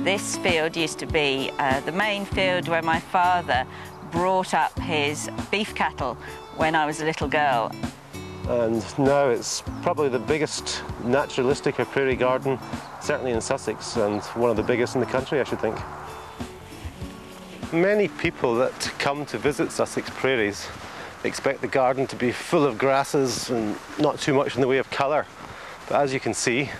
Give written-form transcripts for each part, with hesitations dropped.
This field used to be the main field where my father brought up his beef cattle when I was a little girl. And now it's probably the biggest naturalistic or prairie garden, certainly in Sussex, and one of the biggest in the country, I should think. Many people that come to visit Sussex Prairies expect the garden to be full of grasses and not too much in the way of colour. But as you can see,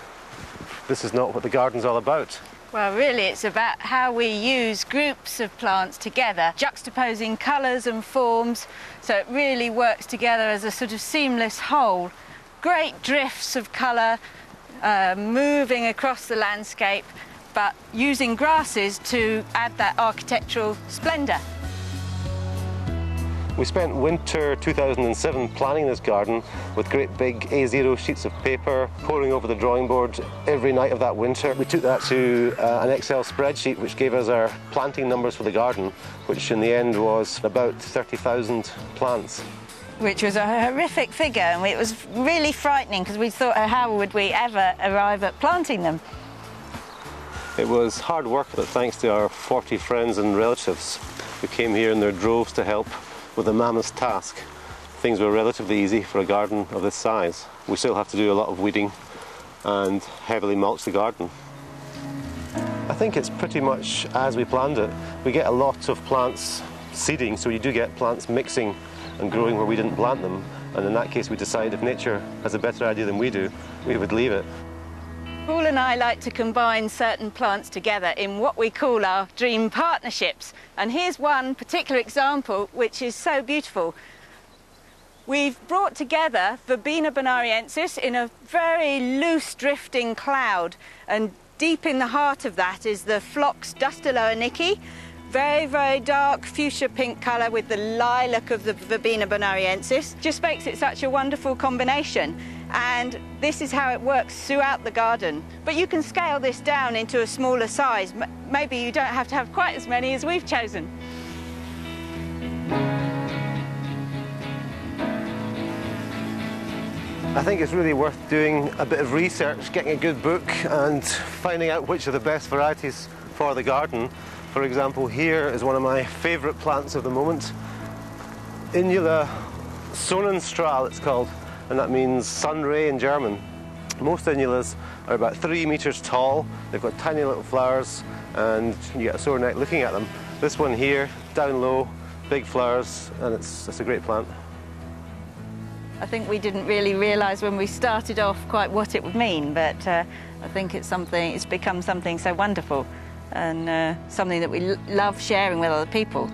this is not what the garden's all about. Well, really, it's about how we use groups of plants together, juxtaposing colours and forms, so it really works together as a sort of seamless whole. Great drifts of colour moving across the landscape, but using grasses to add that architectural splendour. We spent winter 2007 planning this garden with great big A0 sheets of paper, poring over the drawing board every night of that winter. We took that to an Excel spreadsheet which gave us our planting numbers for the garden, which in the end was about 30,000 plants. Which was a horrific figure, and it was really frightening because we thought, how would we ever arrive at planting them? It was hard work, but thanks to our 40 friends and relatives who came here in their droves to help with a mammoth task, things were relatively easy for a garden of this size. We still have to do a lot of weeding and heavily mulch the garden. I think it's pretty much as we planned it. We get a lot of plants seeding, so you do get plants mixing and growing where we didn't plant them, and in that case we decided if nature has a better idea than we do, we would leave it. Paul and I like to combine certain plants together in what we call our dream partnerships. And here's one particular example which is so beautiful. We've brought together Verbena bonariensis in a very loose drifting cloud, and deep in the heart of that is the Phlox Dustaloaniki, very, very dark fuchsia pink colour with the lilac of the Verbena bonariensis. Just makes it such a wonderful combination. And this is how it works throughout the garden. But you can scale this down into a smaller size. Maybe you don't have to have quite as many as we've chosen. I think it's really worth doing a bit of research, getting a good book and finding out which are the best varieties for the garden. For example, here is one of my favourite plants of the moment. Inula Sonnenstrahl it's called, and that means sun ray in German. Most inulas are about 3 metres tall. They've got tiny little flowers and you get a sore neck looking at them. This one here, down low, big flowers, and it's a great plant. I think we didn't really realise when we started off quite what it would mean, but I think it's become something so wonderful and something that we love sharing with other people.